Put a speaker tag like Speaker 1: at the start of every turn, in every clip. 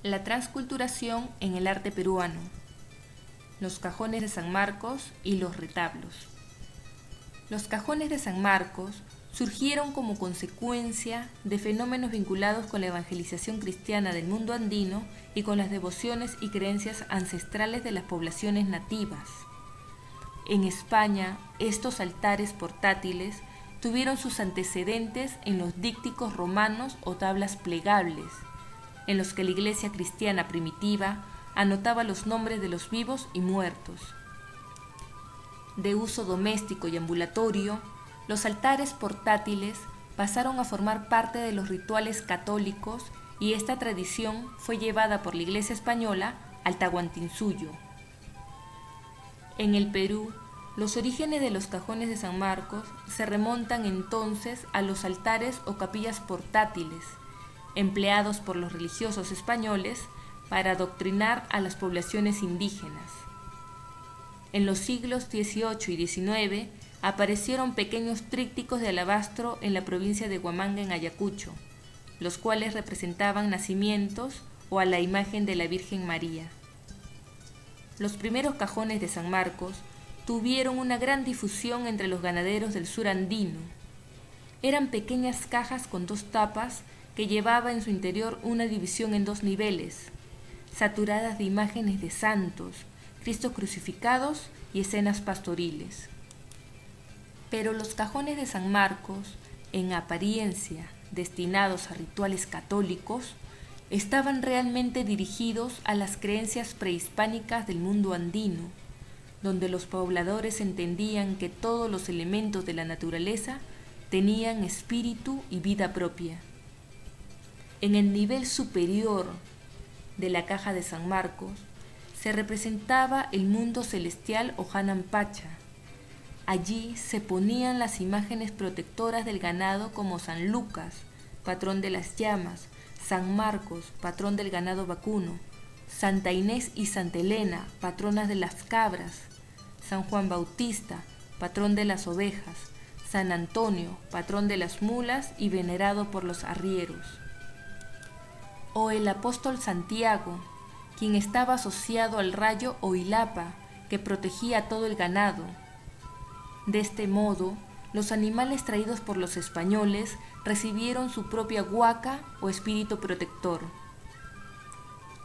Speaker 1: La transculturación en el arte peruano, los cajones de San Marcos y los retablos. Los cajones de San Marcos surgieron como consecuencia de fenómenos vinculados con la evangelización cristiana del mundo andino y con las devociones y creencias ancestrales de las poblaciones nativas. En España, estos altares portátiles tuvieron sus antecedentes en los dípticos romanos o tablas plegables, en los que la iglesia cristiana primitiva anotaba los nombres de los vivos y muertos. De uso doméstico y ambulatorio, los altares portátiles pasaron a formar parte de los rituales católicos y esta tradición fue llevada por la Iglesia española al Tahuantinsuyo. En el Perú, los orígenes de los cajones de San Marcos se remontan entonces a los altares o capillas portátiles, empleados por los religiosos españoles para adoctrinar a las poblaciones indígenas. En los siglos XVIII y XIX aparecieron pequeños trípticos de alabastro en la provincia de Huamanga, en Ayacucho, los cuales representaban nacimientos o a la imagen de la Virgen María. Los primeros cajones de San Marcos tuvieron una gran difusión entre los ganaderos del sur andino. Eran pequeñas cajas con dos tapas que llevaba en su interior una división en dos niveles, saturadas de imágenes de santos, Cristos crucificados y escenas pastoriles. Pero los cajones de San Marcos, en apariencia destinados a rituales católicos, estaban realmente dirigidos a las creencias prehispánicas del mundo andino, donde los pobladores entendían que todos los elementos de la naturaleza tenían espíritu y vida propia. En el nivel superior de la caja de San Marcos se representaba el mundo celestial o Hanan Pacha. Allí se ponían las imágenes protectoras del ganado como San Lucas, patrón de las llamas, San Marcos, patrón del ganado vacuno, Santa Inés y Santa Elena, patronas de las cabras, San Juan Bautista, patrón de las ovejas, San Antonio, patrón de las mulas y venerado por los arrieros. O el apóstol Santiago, quien estaba asociado al rayo o ilapa que protegía todo el ganado. De este modo, los animales traídos por los españoles recibieron su propia huaca o espíritu protector.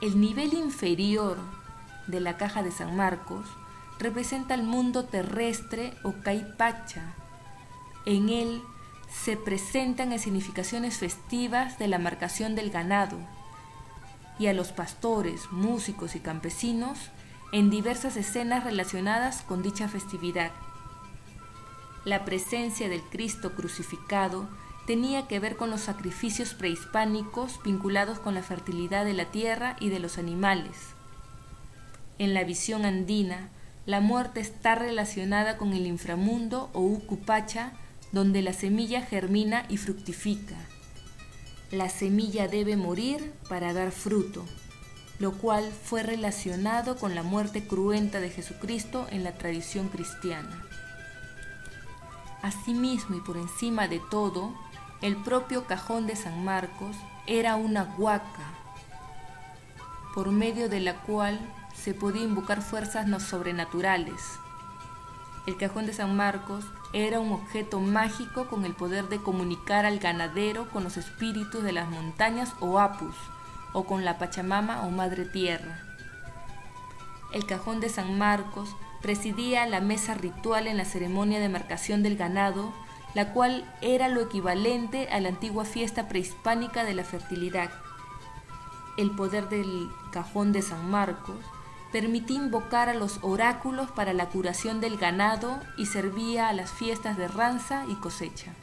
Speaker 1: El nivel inferior de la caja de San Marcos representa el mundo terrestre o Caipacha. En él se presentan escenificaciones festivas de la marcación del ganado y a los pastores, músicos y campesinos en diversas escenas relacionadas con dicha festividad. La presencia del Cristo crucificado tenía que ver con los sacrificios prehispánicos vinculados con la fertilidad de la tierra y de los animales. En la visión andina, la muerte está relacionada con el inframundo o Ucupacha, donde la semilla germina y fructifica. La semilla debe morir para dar fruto, lo cual fue relacionado con la muerte cruenta de Jesucristo en la tradición cristiana. Asimismo y por encima de todo, el propio cajón de San Marcos era una huaca, por medio de la cual se podía invocar fuerzas no sobrenaturales. El cajón de San Marcos era un objeto mágico con el poder de comunicar al ganadero con los espíritus de las montañas o apus, o con la Pachamama o Madre Tierra. El cajón de San Marcos presidía la mesa ritual en la ceremonia de marcación del ganado, la cual era lo equivalente a la antigua fiesta prehispánica de la fertilidad. El poder del cajón de San Marcos permitía invocar a los oráculos para la curación del ganado y servía a las fiestas de ranza y cosecha.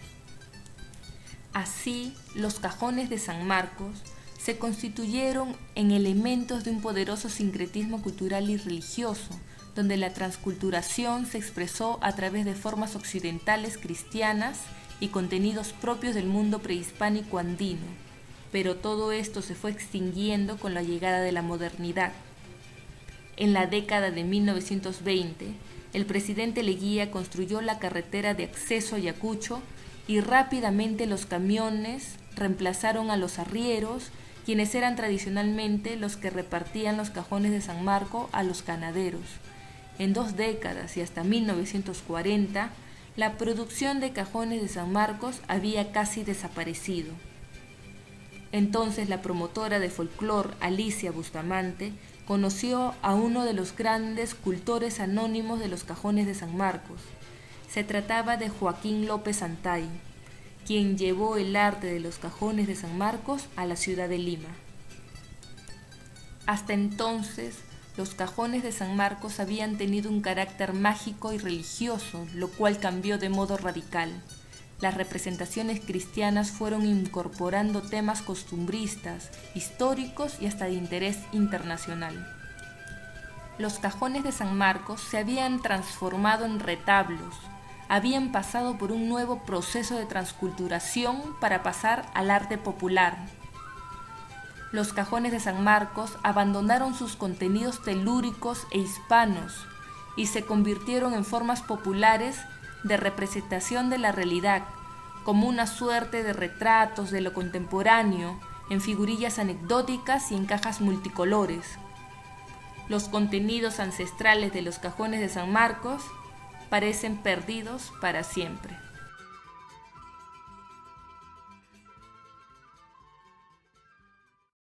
Speaker 1: Así, los cajones de San Marcos se constituyeron en elementos de un poderoso sincretismo cultural y religioso, donde la transculturación se expresó a través de formas occidentales cristianas y contenidos propios del mundo prehispánico andino, pero todo esto se fue extinguiendo con la llegada de la modernidad. En la década de 1920, el presidente Leguía construyó la carretera de acceso a Ayacucho y rápidamente los camiones reemplazaron a los arrieros quienes eran tradicionalmente los que repartían los cajones de San Marco a los ganaderos. En 2 décadas y hasta 1940, la producción de cajones de San Marcos había casi desaparecido. Entonces la promotora de folclore, Alicia Bustamante, conoció a uno de los grandes cultores anónimos de los cajones de San Marcos. Se trataba de Joaquín López Antay, quien llevó el arte de los cajones de San Marcos a la ciudad de Lima. Hasta entonces, los cajones de San Marcos habían tenido un carácter mágico y religioso, lo cual cambió de modo radical. Las representaciones cristianas fueron incorporando temas costumbristas, históricos y hasta de interés internacional. Los cajones de San Marcos se habían transformado en retablos, habían pasado por un nuevo proceso de transculturación para pasar al arte popular. Los cajones de San Marcos abandonaron sus contenidos telúricos e hispanos y se convirtieron en formas populares de representación de la realidad, como una suerte de retratos de lo contemporáneo, en figurillas anecdóticas y en cajas multicolores. Los contenidos ancestrales de los cajones de San Marcos parecen perdidos para siempre.